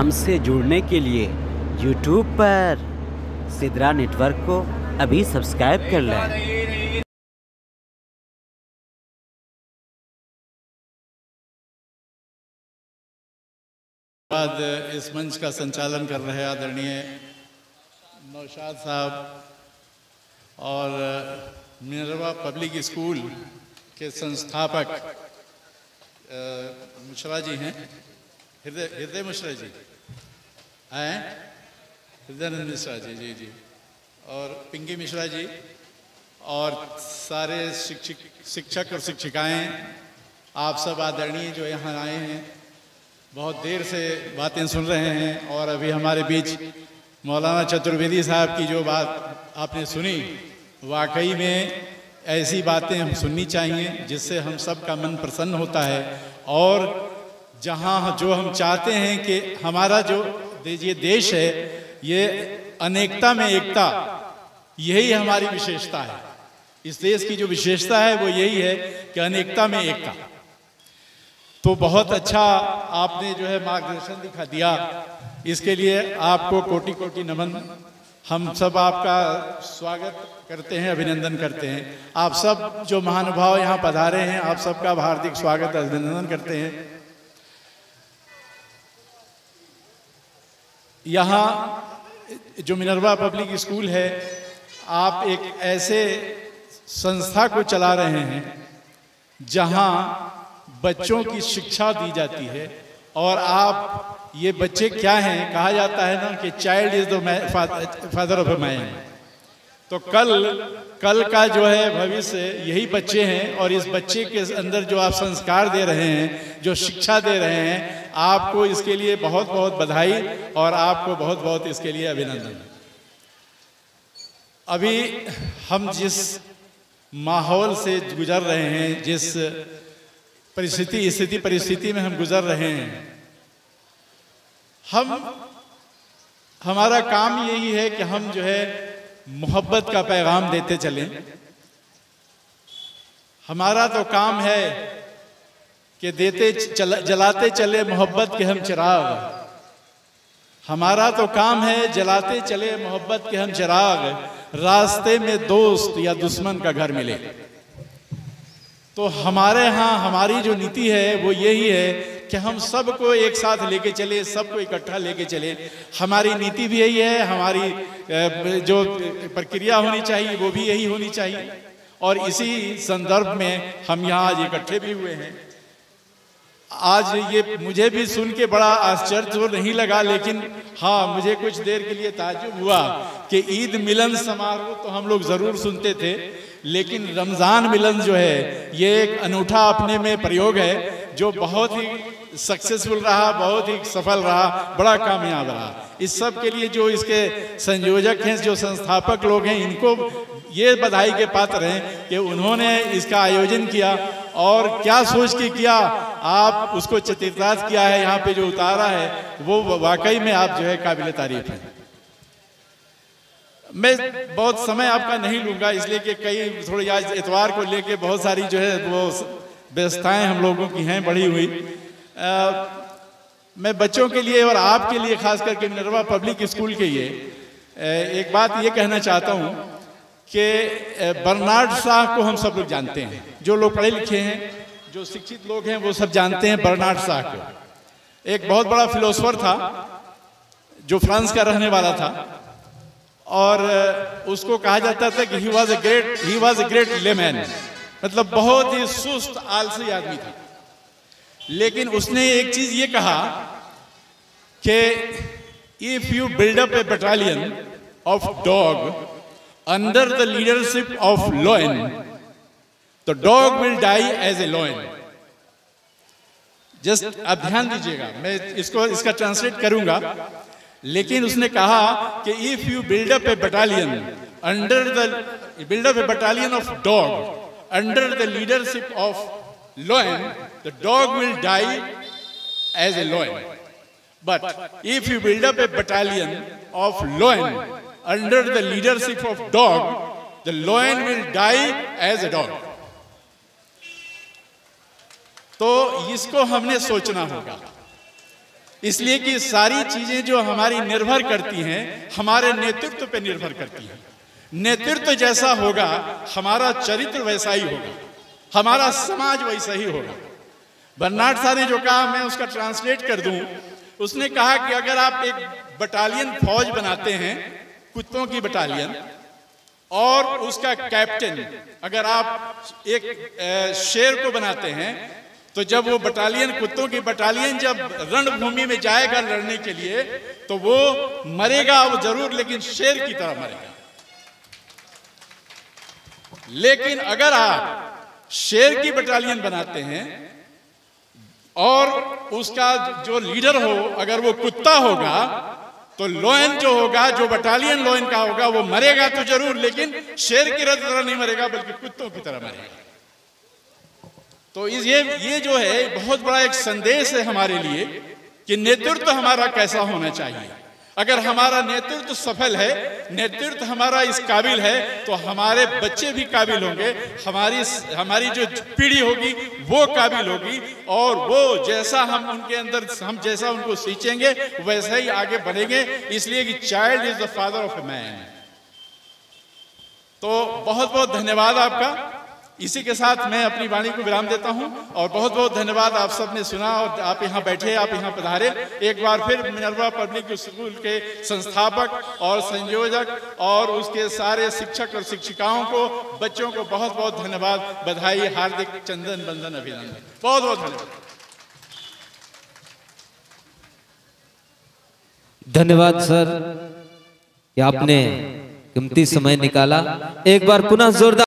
हमसे जुड़ने के लिए YouTube पर सिद्रा नेटवर्क को अभी सब्सक्राइब कर लें। बाद इस मंच का संचालन कर रहे आदरणीय नौशाद साहब और मिनर्वा पब्लिक स्कूल के संस्थापक मिश्रा जी हैं, हृदय मिश्रा जी हैं, हृदयानंद मिश्रा जी जी जी और पिंकी मिश्रा जी और सारे शिक्षक और शिक्षिकाएं, आप सब आदरणीय जो यहाँ आए हैं, बहुत देर से बातें सुन रहे हैं। और अभी हमारे बीच मौलाना चतुर्वेदी साहब की जो बात आपने सुनी, वाकई में ऐसी बातें हम सुननी चाहिए जिससे हम सब का मन प्रसन्न होता है। और जहाँ जो हम चाहते हैं कि हमारा जो ये देश है, ये अनेकता में एकता, यही हमारी विशेषता है। इस देश की जो विशेषता है वो यही है कि अनेकता में एकता। तो बहुत अच्छा आपने जो है मार्गदर्शन दिखा दिया, इसके लिए आपको कोटि कोटि नमन। हम सब आपका स्वागत करते हैं, अभिनंदन करते हैं। आप सब जो महानुभाव यहाँ पधारे हैं, आप सबका हार्दिक स्वागत अभिनंदन करते हैं। यहाँ जो मिनर्वा पब्लिक स्कूल है, आप एक ऐसे संस्था को चला रहे हैं जहाँ बच्चों की शिक्षा दी जाती है। और आप ये बच्चे क्या हैं, कहा जाता है ना कि child is the father of a man. तो कल का जो है भविष्य यही बच्चे हैं। और इस बच्चे के अंदर जो आप संस्कार दे रहे हैं, जो शिक्षा दे रहे हैं, आपको इसके लिए बहुत बहुत बधाई और आपको बहुत बहुत इसके लिए अभिनंदन। अभी हम जिस माहौल से गुजर रहे हैं, जिस परिस्थिति में हम गुजर रहे हैं, हमारा काम यही है कि हम जो है मोहब्बत का पैगाम देते चलें। हमारा तो काम है कि जलाते चले मोहब्बत के हम चिराग। हमारा तो काम है जलाते चले मोहब्बत के हम चिराग, रास्ते में दोस्त या दुश्मन का घर मिले। तो हमारे यहाँ हमारी जो नीति है वो यही है कि हम सबको एक साथ लेके चले, सबको इकट्ठा लेके चले। हमारी नीति भी यही है, हमारी जो प्रक्रिया होनी चाहिए वो भी यही होनी चाहिए। और इसी संदर्भ में हम यहाँ आज इकट्ठे भी हुए हैं। आज ये मुझे भी सुन के बड़ा आश्चर्य तो नहीं लगा, लेकिन हाँ, मुझे कुछ देर के लिए ताज्जुब हुआ कि ईद मिलन समारोह तो हम लोग ज़रूर सुनते थे, लेकिन रमज़ान मिलन जो है ये एक अनूठा अपने में प्रयोग है जो बहुत ही सक्सेसफुल रहा, बहुत ही सफल रहा, बड़ा कामयाब रहा। इस सब के लिए जो इसके संयोजक हैं, जो संस्थापक लोग हैं, इनको ये बधाई के पात्र हैं कि उन्होंने इसका आयोजन किया। और क्या सोच के किया, आप उसको चित्रित किया है, यहाँ पे जो उतारा है वो वाकई में आप जो है काबिल तारीफ है। मैं बहुत समय आपका नहीं लूँगा, इसलिए कि कई थोड़ी आज इतवार को लेके बहुत सारी जो है वो व्यवस्थाएं हम लोगों की हैं बढ़ी हुई। मैं बच्चों के लिए और आपके लिए, खास करके मिनर्वा पब्लिक स्कूल के लिए एक बात ये कहना चाहता हूँ कि बर्नार्ड शाह को हम सब लोग जानते हैं, जो लोग पढ़े लिखे हैं, जो शिक्षित लोग हैं, वो सब जानते हैं बर्नार्ड शाह को। एक बहुत बड़ा फिलोसोफर था जो फ्रांस का रहने वाला था, और उसको कहा जाता था कि he was a great layman, मतलब बहुत ही सुस्त आलसी आदमी था। लेकिन उसने एक चीज ये कहा कि if you build up a battalion of dog under the leadership of lion, तो dog will die as a lion. Just आप ध्यान दीजिएगा, मैं इसका ट्रांसलेट करूंगा। लेकिन उसने कहा कि if you build up a battalion of dog under the leadership of lion, the dog will die as a lion. But if you build up a battalion of lion under the leadership of dog, the lion will die as a dog. तो इसको हमने सोचना होगा इसलिए कि सारी चीजें जो हमारी निर्भर करती हैं हमारे नेतृत्व पे निर्भर करती हैं। नेतृत्व जैसा होगा हमारा चरित्र वैसा ही होगा, हमारा समाज वैसा ही होगा। बर्नार्ड शॉ ने जो कहा मैं उसका ट्रांसलेट कर दूं, उसने कहा कि अगर आप एक बटालियन फौज बनाते हैं, कुत्तों की बटालियन, और उसका कैप्टन अगर आप एक शेर को बनाते हैं, तो जब वो बटालियन, कुत्तों की बटालियन जब रणभूमि में जाएगा लड़ने के लिए, तो वो मरेगा वो जरूर, लेकिन शेर की तरह मरेगा। लेकिन अगर आप शेर की बटालियन बनाते हैं और उसका जो लीडर हो अगर वो कुत्ता होगा, तो लोयन जो होगा, जो बटालियन लोयन का होगा, वो मरेगा तो जरूर, लेकिन शेर की तरह नहीं मरेगा, बल्कि कुत्तों की तरह मरेगा। तो ये जो है बहुत बड़ा एक संदेश है हमारे लिए कि नेतृत्व हमारा कैसा होना चाहिए। अगर हमारा नेतृत्व सफल है, नेतृत्व हमारा इस काबिल है, तो हमारे बच्चे भी काबिल होंगे, हमारी जो पीढ़ी होगी वो काबिल होगी, और वो जैसा हम उनके अंदर, हम जैसा उनको सींचेंगे वैसा ही आगे बढ़ेंगे। इसलिए कि child is the father of a man. तो बहुत बहुत धन्यवाद आपका। इसी के साथ मैं अपनी वाणी को विराम देता हूं, और बहुत बहुत धन्यवाद आप सबने सुना, और आप यहाँ बैठे, आप यहाँ पधारे। एक बार फिर मिनर्वा पब्लिक स्कूल के संस्थापक और संयोजक और उसके सारे शिक्षक और शिक्षिकाओं को, बच्चों को बहुत बहुत धन्यवाद, बधाई, हार्दिक चंदन बंदन अभिनंदन। बहुत बहुत धन्यवाद। धन्यवाद सर कि आपने कीमती समय निकाला। एक बार पुनः जोरदार